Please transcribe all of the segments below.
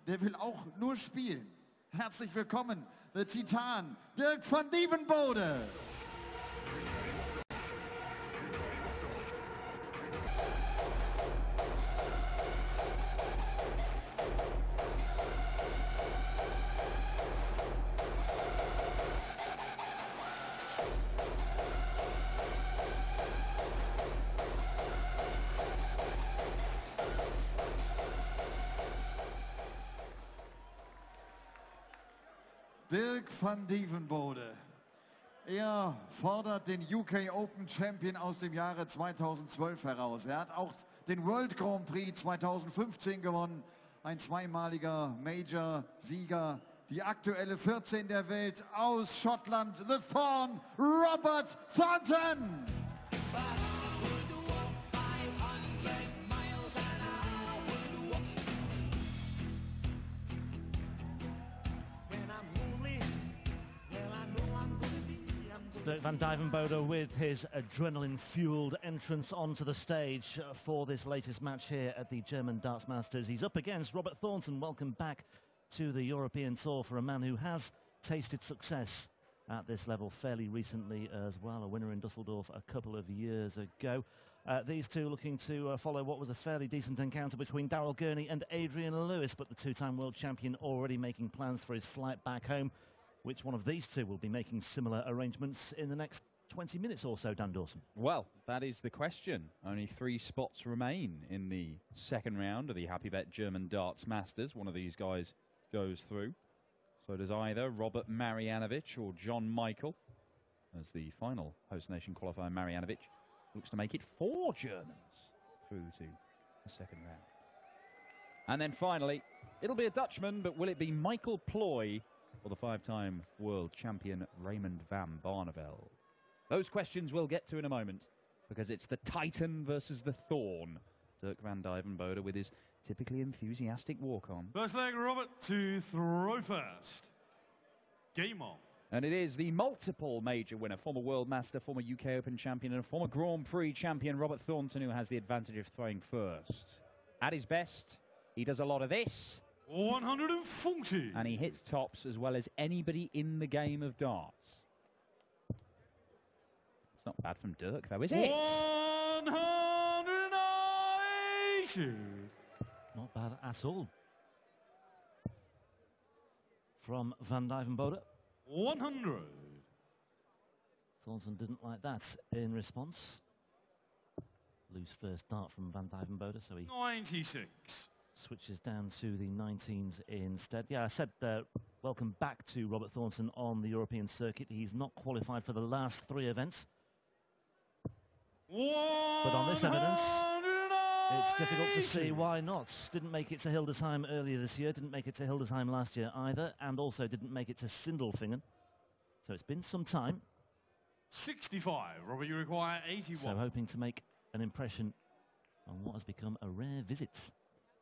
Der will auch nur spielen. Herzlich willkommen, the Titan, Duijvenbode. Duijvenbode. Er fordert den UK Open Champion aus dem Jahre 2012 heraus. Er hat auch den World Grand Prix 2015 gewonnen. Ein zweimaliger Major-Sieger. Die aktuelle 14 der Welt aus Schottland. The Thorn, Robert Thornton. Duijvenbode with his adrenaline-fueled entrance onto the stage for this latest match here at the German Darts Masters. He's up against Robert Thornton. Welcome back to the European Tour for a man who has tasted success at this level fairly recently as well, a winner in Dusseldorf a couple of years ago. These two looking to follow what was a fairly decent encounter between Daryl Gurney and Adrian Lewis, but the two-time world champion already making plans for his flight back home. Which one of these two will be making similar arrangements in the next 20 minutes or so, Dan Dawson? Well, that is the question. Only 3 spots remain in the second round of the Happy Bet German Darts Masters. One of these guys goes through. So does either Robert Marjanovic or John Michael. As the final host nation qualifier, Marjanovic looks to make it 4 Germans through to the second round. And then finally, it'll be a Dutchman, but will it be Michael Ploy or the 5-time world champion Raymond van Barneveld? Those questions we'll get to in a moment, because it's the Titan versus the Thorn. Duijvenbode with his typically enthusiastic walk-on. First leg, Robert, to throw first. Game on. And it is the multiple major winner, former World Master, former UK Open champion, and former Grand Prix champion Robert Thornton, who has the advantage of throwing first. At his best, he does a lot of this. 140. And he hits tops as well as anybody in the game of darts. It's not bad from Dirk, though, is it? 180. Not bad at all. From Van Duijvenbode. 100. Thornton didn't like that in response. Loose first dart from Van Duijvenbode, so he 96. Switches down to the 19s instead. Yeah, I said welcome back to Robert Thornton on the European circuit. He's not qualified for the last 3 events. But on this evidence, it's difficult to see why not. Didn't make it to Hildesheim earlier this year, didn't make it to Hildesheim last year either, and also didn't make it to Sindelfingen. So it's been some time. 65, Robert, you require 81. So hoping to make an impression on what has become a rare visit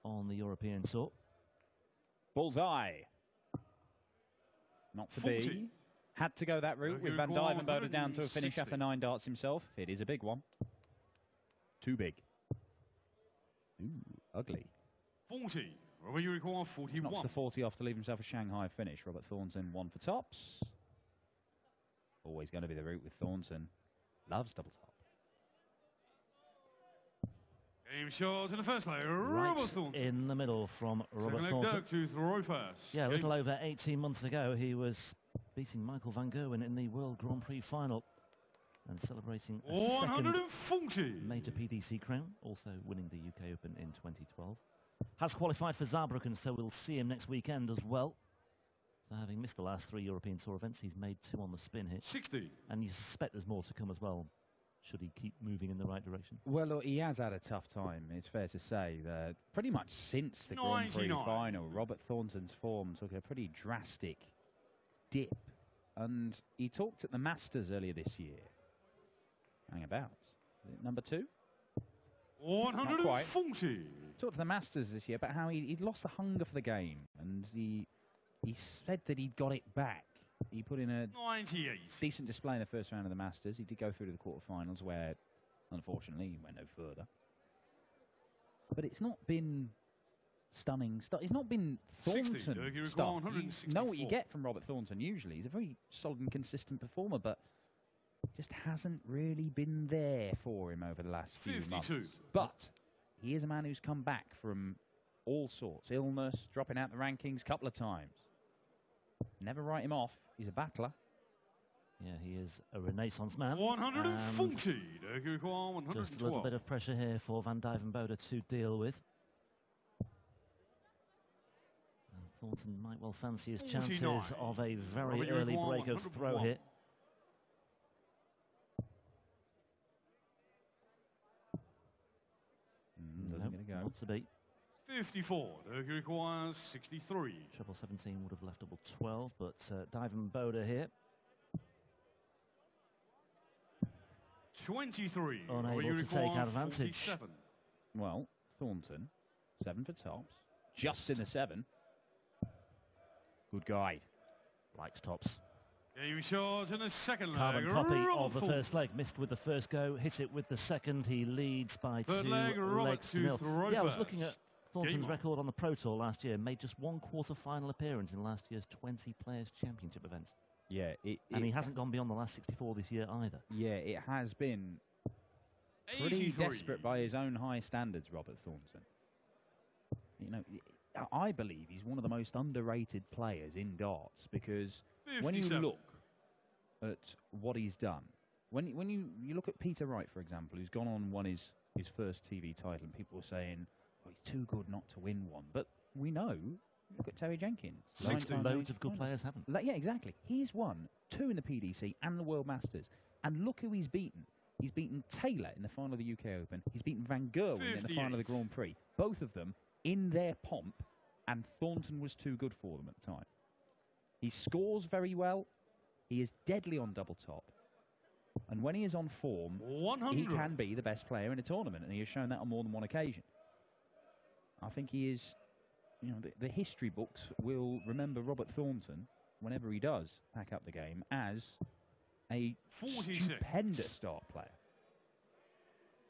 on the European Tour. Bullseye. Not to 40. be. Had to go that route with Van Duijvenbode down to a finish after 9 darts himself. It is a big one. Too big. Ooh, ugly. 40. Robert, you require 41. Knocks the 40 off to leave himself a Shanghai finish. Robert Thornton 1 for tops. Always going to be the route with Thornton. Loves double top. Game shot in the first leg, Right Robert Thornton. in the middle from Robert Second Thornton. leg, Dirk to throw first. Yeah, a little over 18 months ago, he was beating Michael van Gerwen in the World Grand Prix final and celebrating a 140. second major PDC crown, also winning the UK Open in 2012. Has qualified for Saarbrücken, so we'll see him next weekend as well. So having missed the last 3 European Tour events, he's made 2 on the spin hit. 60. And you suspect there's more to come as well, should he keep moving in the right direction. Well, look, he has had a tough time, it's fair to say. That pretty much since the Grand Prix final, Robert Thornton's form took a pretty drastic dip. And he talked at the Masters earlier this year. Hang about. Is it number 2? 140. Talked to the Masters this year about how he'd lost the hunger for the game. And he said that he'd got it back. He put in a 98. decent display in the first round of the Masters. He did go through to the quarterfinals where, unfortunately, he went no further. But it's not been stunning stuff. He's not been 60, Thornton stuff. You know what you get from Robert Thornton usually. He's a very solid and consistent performer, but just hasn't really been there for him over the last few 52. months. But he is a man who's come back from all sorts. Illness, dropping out the rankings a couple of times. Never write him off. He's a battler. Yeah, he is a renaissance man. 140. Just a little bit of pressure here for Van Duijvenbode to deal with. And Thornton might well fancy his chances 49. of a very early break of throw here. Doesn't get a go. Not to be. 54. He requires 63. Treble 17 would have left double 12, but Duijvenbode here. 23. Unable to take advantage. 47. Well, Thornton, 7 for tops. Just in the 7. Good guide. Likes tops. Game shot in the second leg. Carbon copy of the first leg. Missed with the first go, hit it with the second. He leads by Third 2 leg, legs to 0. Yeah, I was first. looking at Thornton's record on the Pro Tour last year. Made just 1 quarter-final appearance in last year's 20 Players' Championship events. Yeah, and he hasn't gone beyond the last 64 this year either. Yeah, it has been pretty 83. desperate by his own high standards, Robert Thornton. You know, I believe he's one of the most underrated players in darts because 57. when you look at what he's done, when you look at Peter Wright, for example, who's gone on and won his first TV title, and people were saying, well, he's too good not to win one. But we know, look at Terry Jenkins. Loads of good players haven't. Yeah, exactly. He's won 2 in the PDC and the World Masters. And look who he's beaten. He's beaten Taylor in the final of the UK Open. He's beaten Van Gerwen in the final of the Grand Prix. Both of them in their pomp, and Thornton was too good for them at the time. He scores very well. He is deadly on double top. And when he is on form, 100. he can be the best player in a tournament, and he has shown that on more than one occasion. I think he is, you know, the history books will remember Robert Thornton, whenever he does pack up the game, as a 46. stupendous dart player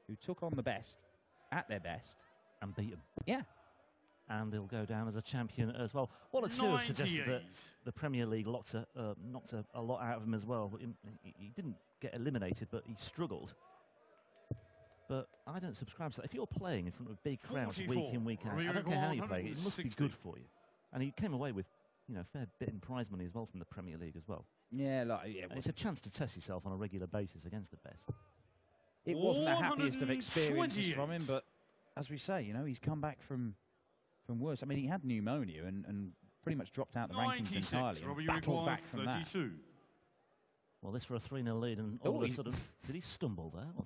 who took on the best at their best and beat them. Yeah. And he'll go down as a champion as well. Well, it too have suggested that the Premier League knocked a lot out of him as well. He didn't get eliminated, but he struggled. But I don't subscribe to that. If you're playing in front of big crowds week in, week out, I don't care how you play, it must be good for you. And he came away with, you know, a fair bit in prize money as well from the Premier League as well. Yeah, it's a chance to test yourself on a regular basis against the best. It wasn't the happiest of experiences from him, but as we say, you know, he's come back from worse. I mean, he had pneumonia and pretty much dropped out the rankings entirely and battled back from 32. That. Well, this for a 3-0 lead, and all of a sudden, did he stumble there? Or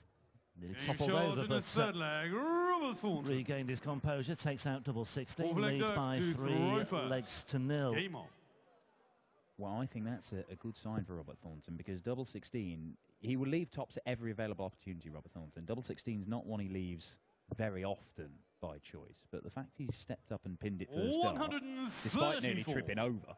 did he topple over? But third leg, Robert Thornton regained his composure, takes out double 16, leads by 3 legs to 0. Game on. Well, I think that's a good sign for Robert Thornton because double 16, he will leave tops at every available opportunity, Robert Thornton. Double 16 is not one he leaves very often by choice, but the fact he's stepped up and pinned it first dart, despite nearly tripping over,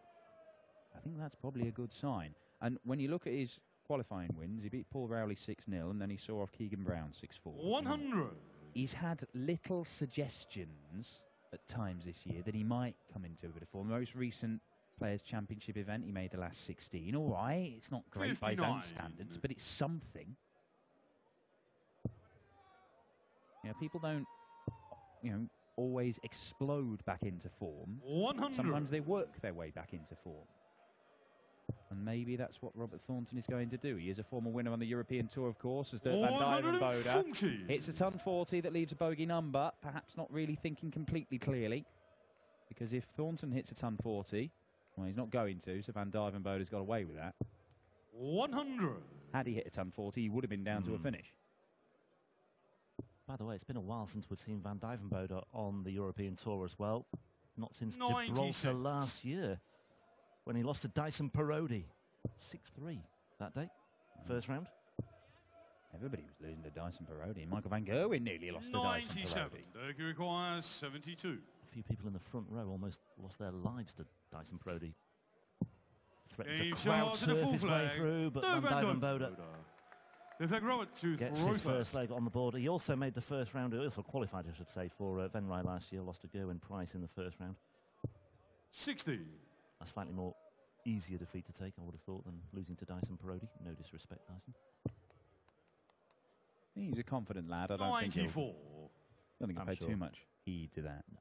I think that's probably a good sign. And when you look at his qualifying wins, he beat Paul Rowley 6-0, and then he saw off Keegan Brown 6-4. 100. He's had little suggestions at times this year that he might come into a bit of form. The most recent Players' Championship event, he made the last 16. All right, it's not great 59. By his own standards, but it's something. You know, people don't, you know, always explode back into form. 100. Sometimes they work their way back into form. And maybe that's what Robert Thornton is going to do. He is a former winner on the European Tour, of course, as Van Duijvenbode. It's a ton 40 that leaves a bogey number, perhaps not really thinking completely clearly. Because if Thornton hits a ton 40, well, he's not going to, so Van Duijvenbode's got away with that. 100. Had he hit a ton 40, he would have been down to a finish. By the way, it's been a while since we've seen Van Duijvenbode on the European Tour as well. Not since 96. Gibraltar last year, when he lost to Dyson Parodi. 6-3 that day, first round. Everybody was losing to Dyson Parodi. Michael Van Gerwen nearly lost to Dyson Parodi. 97. He requires 72. A few people in the front row almost lost their lives to Dyson Parodi. Threatened to crowd surf his way through, but Van Duijvenbode Fifth leg, Robert, to gets throw his first first. leg on the board. He also made the first round, he also qualified, I should say, for Venray last year. Lost to Gerwin Price in the first round. 60. A slightly more easier defeat to take, I would have thought, than losing to Dyson Parodi. No disrespect, Dyson. He's a confident lad. I don't 94. think he'll pay sure. too much heed to that. No.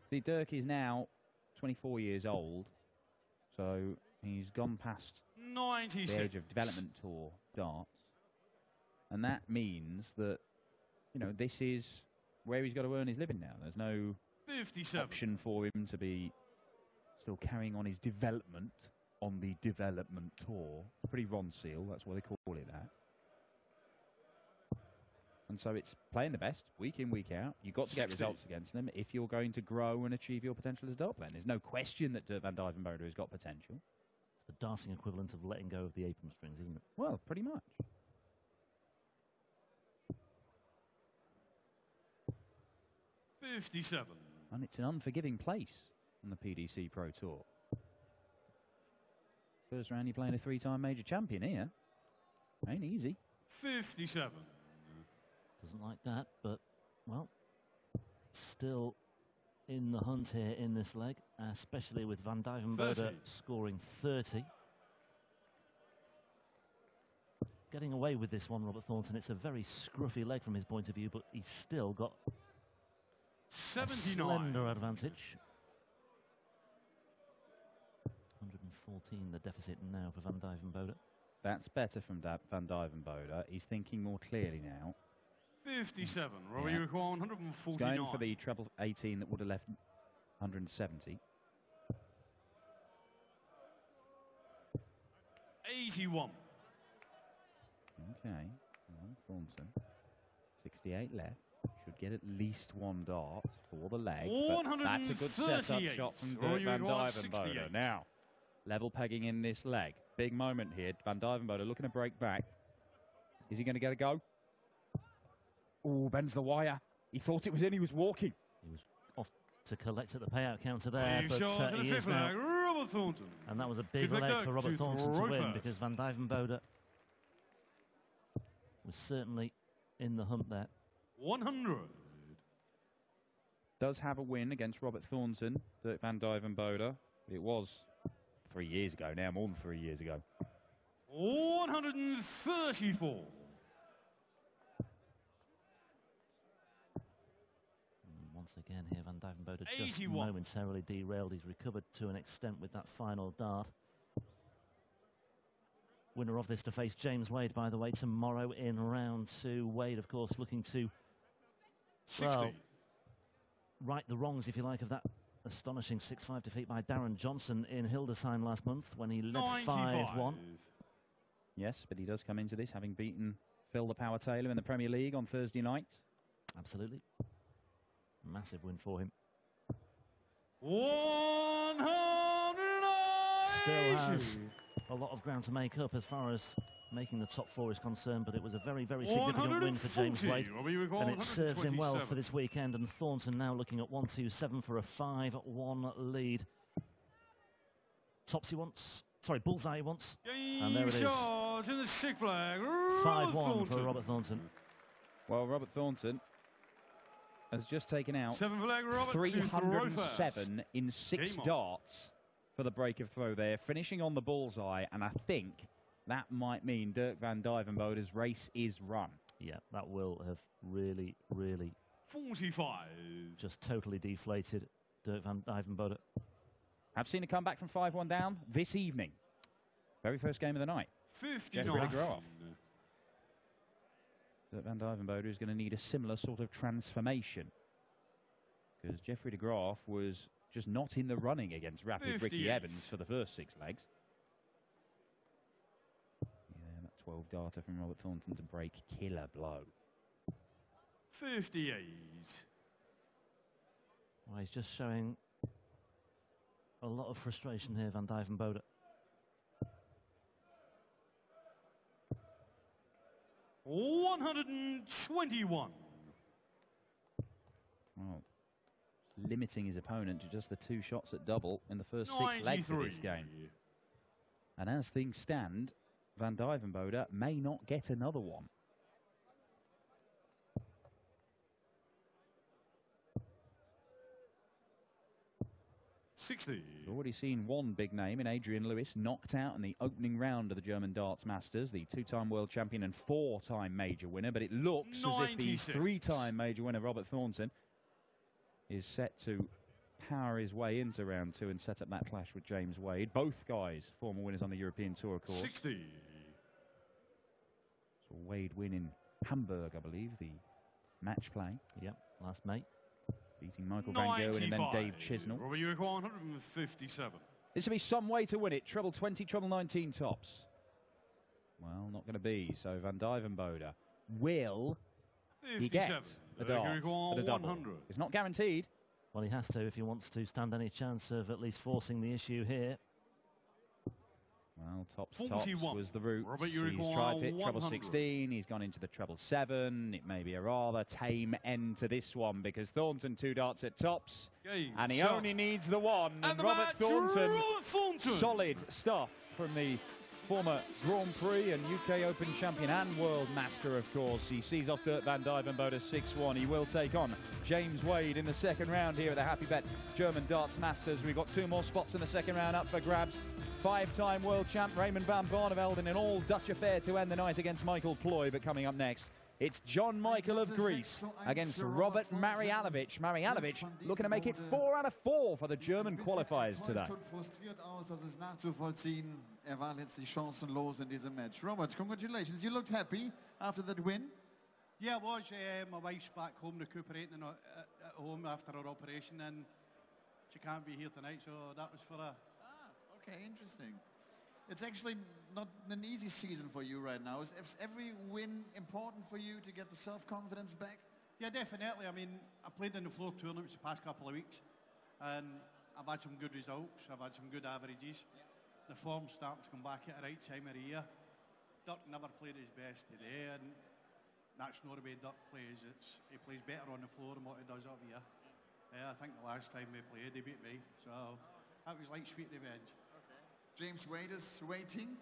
See, Dirk is now 24 years old, so he's gone past 96. the age of development tour darts, and that means that, you know, this is where he's got to earn his living now. There's no 57. option for him to be still carrying on his development on the development tour. It's pretty Ron Seal, that's why they call it that. And so it's playing the best week in, week out. You've got to get 60. results against them if you're going to grow and achieve your potential as a dart player. There's no question that Van Duijvenbode has got potential. It's the darting equivalent of letting go of the apron strings, isn't it? Well, pretty much. 57. And it's an unforgiving place on the PDC Pro Tour. First round, you're playing a three-time major champion here. Ain't easy. 57. Doesn't like that, but, well, still in the hunt here in this leg, especially with Van Duijvenbode 30. scoring 30. Getting away with this one, Robert Thornton. It's a very scruffy leg from his point of view, but he's still got 79. a slender advantage. 114 the deficit now for Van Duijvenbode. That's better from Van Duijvenbode. He's thinking more clearly now. 57. Robbie, Yeah. you require He's 149. going for the treble 18 that would have left 170. 81. Okay, well, Thornton. 68 left. Should get at least one dart for the leg. But that's a good setup 138. shot from Robbie, you Van require Duijvenbode. 68. Now, level pegging in this leg. Big moment here. Van Duijvenbode looking to break back. Is he going to get a go? Oh, bends the wire. He thought it was in. He was walking. He was off to collect at the payout counter there, Big but shot to the he is fifth now. leg, Robert Thornton. And that was a big Fifth leg leg Dirk for Robert to Thornton to throw win, first. because Van Duijvenbode was certainly in the hunt there. 100. Does have a win against Robert Thornton, Dirk Van Duijvenbode. It was 3 years ago now, more than 3 years ago. 134. Once again here, Van Duijvenbode just 81. momentarily derailed. He's recovered to an extent with that final dart. Winner of this to face James Wade, by the way, tomorrow in round 2. Wade, of course, looking to 60. well, right the wrongs, if you like, of that astonishing 6-5 defeat by Darren Johnson in Hildesheim last month when he led 95. 5-1. Yes, but he does come into this having beaten Phil the Power Taylor in the Premier League on Thursday night. Absolutely. Massive win for him. 190. Still has a lot of ground to make up as far as making the top 4 is concerned, but it was a very, very significant win for James 140. Wade. Robbie, you require And it serves him well 127. for this weekend, and Thornton now looking at 127 for a 5-1 lead. Tops he wants, sorry, bullseye he wants, and there it is. Shot in the sixth flag. 5-1 for Robert Thornton. Well, Robert Thornton has just taken out Seventh flag, Robert, to throw 307 in 6 Game on. darts for the break of throw there, finishing on the bullseye, and I think that might mean Dirk Van Duijvenbode's race is run. Yeah, that will have really, really 45. just totally deflated Dirk Van Duijvenbode. I've seen a comeback from 5-1 down this evening. Very first game of the night. 59. Jeffrey Groff. Dirk Van Duijvenbode is going to need a similar sort of transformation, because Jeffrey de Graaf was just not in the running against Rapid 58. Ricky Evans for the first 6 legs. Yeah, that 12 darter from Robert Thornton to break, killer blow. 58. Well, he's just showing a lot of frustration here, Van Duijvenbode. $121. Well, limiting his opponent to just the 2 shots at double in the first 6 legs of this game. And as things stand, Van Duijvenbode may not get another one. We've already seen one big name in Adrian Lewis knocked out in the opening round of the German Darts Masters, the two-time world champion and four-time major winner, but it looks as if the three-time major winner Robert Thornton is set to power his way into round two and set up that clash with James Wade. Both guys former winners on the European Tour, of course. 60. So Wade win in Hamburg, I believe, the match play. Yep, last May. Beating Michael Van Gerwen and then Dave Chisnell. Robert, you require 157. This will be some way to win it. Treble 20, treble 19 tops. Well, not going to be. So Van Duijvenbode will he get a dart, but a double. It's not guaranteed. Well, he has to if he wants to stand any chance of at least forcing the issue here. Well, tops was the route. He's tried it, treble 16, he's gone into the treble 7. It may be a rather tame end to this one because Thornton 2 darts at tops, and he only needs the one. And Robert Thornton, solid stuff from the former Grand Prix and UK Open champion and World Master, of course. He sees off Van Duijvenbode 6-1. He will take on James Wade in the second round here at the Happy Bet German Darts Masters. We've got 2 more spots in the second round up for grabs. 5-time world champ Raymond van Barneveld in an all-Dutch affair to end the night against Michael Ploy. But coming up next, it's John Michael of Greece against Robert Marjanovic. Marjanovic looking to make it 4 out of 4 for the German qualifiers today. War letztlich chancenlos in diesem Match. Robert, congratulations. You looked happy after that win. Yeah, it was. My wife's back home recuperating at home after her operation, and she can't be here tonight, so that was for her. Okay, interesting. It's actually not an easy season for you right now. Is every win important for you to get the self-confidence back? Yeah, definitely. I mean, I played in the floor tournaments the past couple of weeks, and I've had some good results. I've had some good averages. Yeah. The form's starting to come back at the right time of the year. Dirk never played his best today, and that's not the way Dirk plays. He plays better on the floor than what he does up here. Yeah, I think the last time we played, he beat me, so that was like sweet revenge. James Wade is waiting.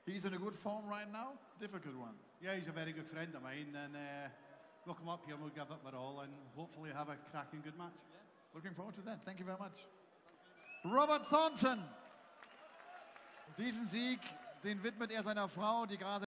He's in a good form right now. Difficult one. Yeah, he's a very good friend of mine, and we'll come up here and we'll give it our all and hopefully have a cracking good match. Yeah. Looking forward to that. Thank you very much. Robert Thornton. Diesen Sieg, den widmet er seiner Frau, die gerade